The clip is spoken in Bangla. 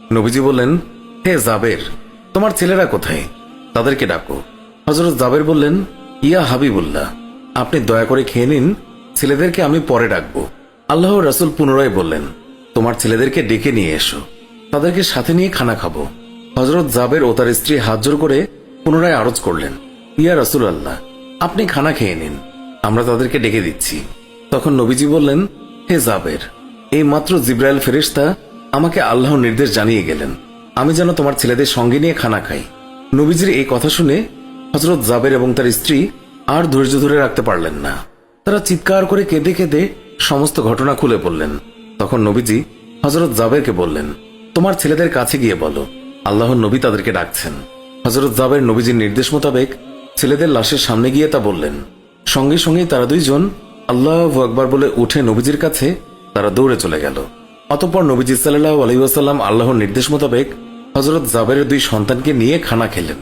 নবীজি বললেন, হে জাবের, তোমার ছেলেরা কোথায়? তাদেরকে ডাকো। হযরত জাবের বললেন, ইয়া হাবিবুল্লাহ, আপনি দয়া করে খেয়ে নিন, ছেলেদেরকে আমি পরে ডাকবো। আল্লাহর রাসূল পুনরায় বললেন, তোমার ছেলেদেরকে ডেকে নিয়ে এসো, তাদেরকে সাথে নিয়ে খানা খাবো। হযরত জাবের ও তার স্ত্রী হাত জোড় করে পুনরায় আরজ করলেন, ইয়া রাসূলুল্লাহ, আপনি খানা খেয়ে নিন, আমরা তাদেরকে ডেকে দিচ্ছি। তখন নবীজি বললেন, হে জাবের, এই মাত্র জিব্রাইল ফেরেশতা আমাকে আল্লাহর নির্দেশ জানিয়ে গেলেন আমি যেন তোমার ছেলেদের সঙ্গে নিয়ে খানা খাই। নবীজির এই কথা শুনে হযরত জাবের এবং তার স্ত্রী আর ধৈর্য ধরে রাখতে পারলেন না। তারা চিৎকার করে কেঁদে কেঁদে সমস্ত ঘটনা খুলে বললেন। তখন নবীজি হযরত জাবেরকে বললেন, তোমার ছেলেদের কাছে গিয়ে বলো আল্লাহর নবী তাদেরকে ডাকছেন। হযরত জাবের নবীজির নির্দেশ মোতাবেক ছেলেদের লাশের সামনে গিয়ে তা বললেন। সঙ্গে সঙ্গেই তারা দুইজন আল্লাহু আকবার বলে উঠে নবীজির কাছে তারা দৌড়ে চলে গেল। অতঃপর নবীজি সাল্লাল্লাহু আলাইহি ওয়াসাল্লাম আল্লাহর নির্দেশ মোতাবেক হযরত জাবেরের দুই সন্তানকে নিয়ে খানা খেলেন।